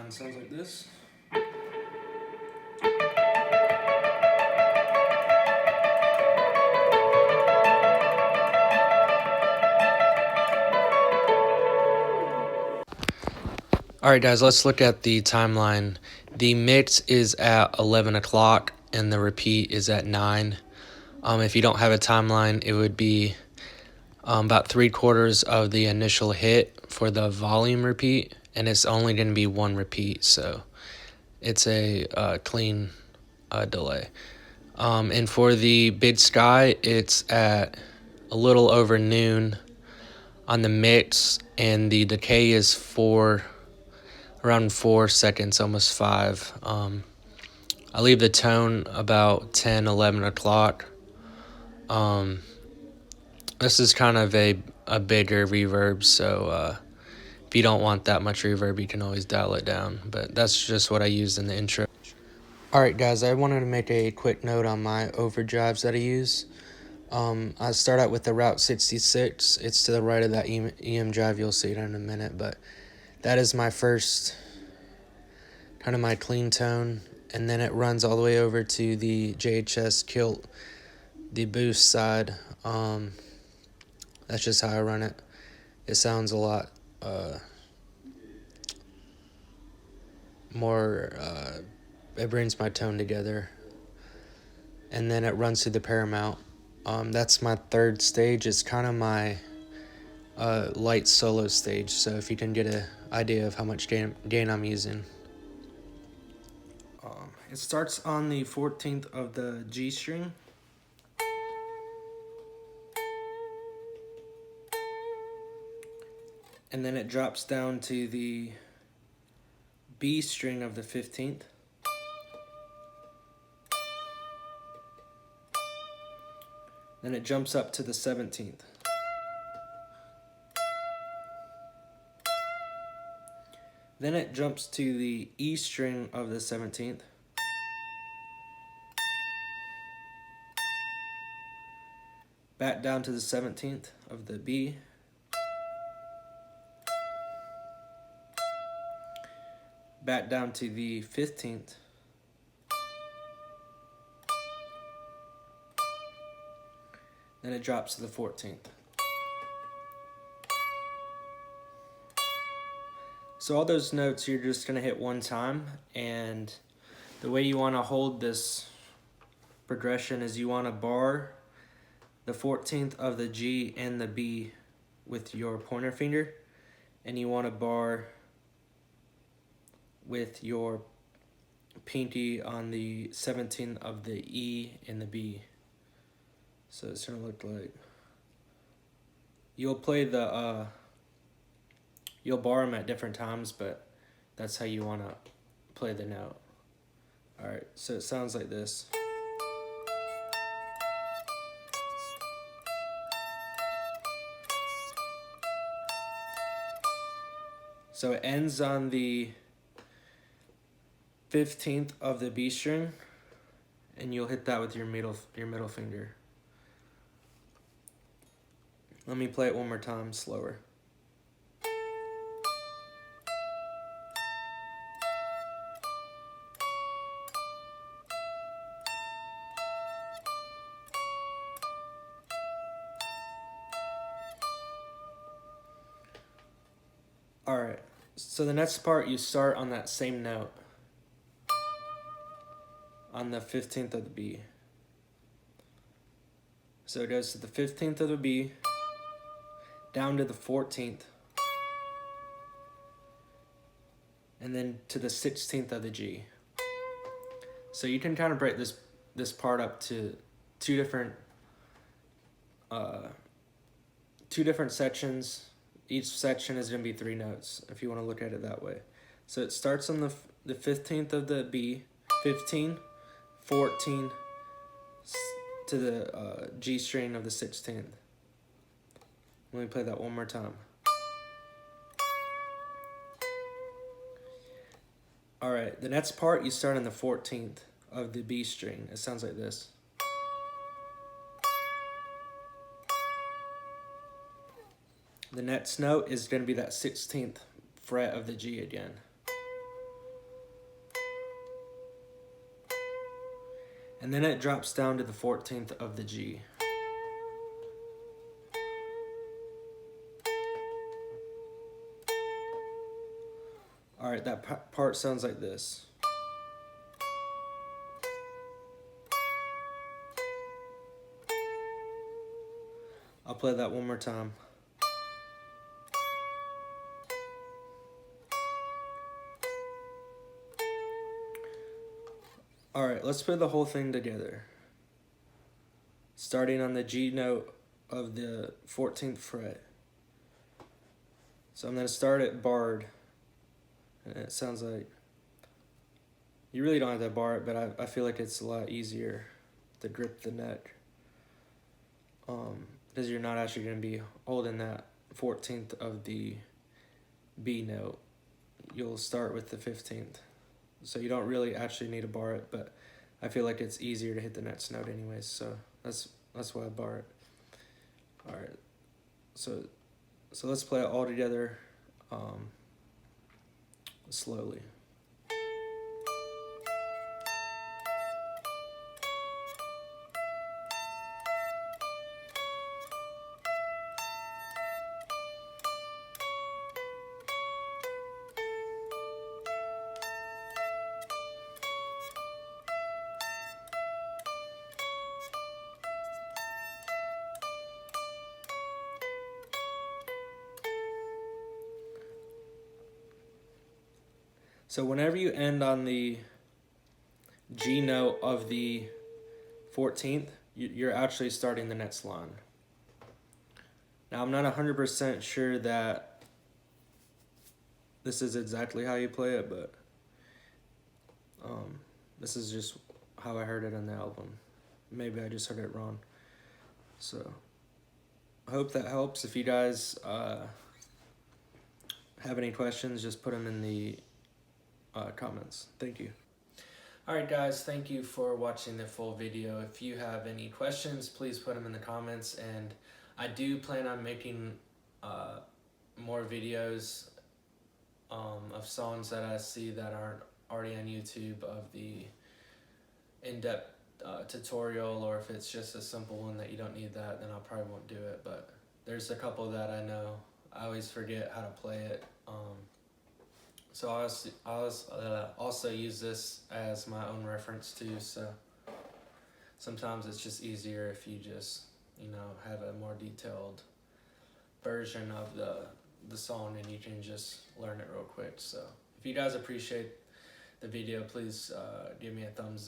line sounds like this. Alright guys, let's look at the timeline. The mix is at 11 o'clock and the repeat is at 9. If you don't have a timeline, it would be about 3/4 of the initial hit for the volume repeat, and it's only going to be one repeat, so it's a clean delay. And for the Big Sky, it's at a little over noon on the mix, and the decay is around 4 seconds, almost 5. I leave the tone about 10, 11 o'clock. This is kind of a bigger reverb, so if you don't want that much reverb, you can always dial it down. But that's just what I used in the intro. Alright guys, I wanted to make a quick note on my overdrives that I use. I start out with the Route 66. It's to the right of that EM drive. You'll see it in a minute, but that is my first, kind of my clean tone, and then it runs all the way over to the JHS Kilt, the boost side. That's just how I run it. It sounds a lot more, it brings my tone together. And then it runs through the Paramount. That's my third stage. It's kind of my light solo stage, so if you can get an idea of how much gain I'm using. It starts on the 14th of the G string. And then it drops down to the B string of the 15th. Then it jumps up to the 17th. Then it jumps to the E string of the 17th. Back down to the 17th of the B. Back down to the 15th. Then it drops to the 14th. So all those notes you're just going to hit one time, and the way you want to hold this progression is you want to bar the 14th of the G and the B with your pointer finger, and you want to bar with your pinky on the 17th of the E and the B. So it's going to look like, you'll play the, you'll bar them at different times, but that's how you want to play the note. Alright, so it sounds like this. So it ends on the 15th of the B string, and you'll hit that with your middle finger. Let me play it one more time, slower. Alright, so the next part, you start on that same note, on the 15th of the B. So it goes to the 15th of the B, down to the 14th, and then to the 16th of the G. So you can kind of break this part up to two different sections. Each section is going to be 3 notes, if you want to look at it that way. So it starts on the 15th of the B, 15, 14, to the G string of the 16th. Let me play that one more time. Alright, the next part, you start on the 14th of the B string. It sounds like this. The next note is going to be that 16th fret of the G again. And then it drops down to the 14th of the G. Alright, that part sounds like this. I'll play that one more time. Alright, let's play the whole thing together. Starting on the G note of the 14th fret. So I'm going to start at barred. And it sounds like, you really don't have to bar it, but I feel like it's a lot easier to grip the neck. Because you're not actually going to be holding that 14th of the B note. You'll start with the 15th. So you don't really actually need to bar it, but I feel like it's easier to hit the next note anyways, so that's why I bar it. Alright, so let's play it all together slowly. So whenever you end on the G note of the 14th, you're actually starting the next line. Now I'm not 100% sure that this is exactly how you play it, but this is just how I heard it on the album. Maybe I just heard it wrong. So I hope that helps. If you guys have any questions, just put them in the comments. Thank you. Alright guys, thank you for watching the full video. If you have any questions, please put them in the comments, and I do plan on making more videos of songs that I see that aren't already on YouTube, of the in-depth tutorial, or if it's just a simple one that you don't need that, then I probably won't do it. But there's a couple that I know I always forget how to play it. So I also use this as my own reference too, so sometimes it's just easier if you just, have a more detailed version of the song, and you can just learn it real quick. So if you guys appreciate the video, please give me a thumbs up.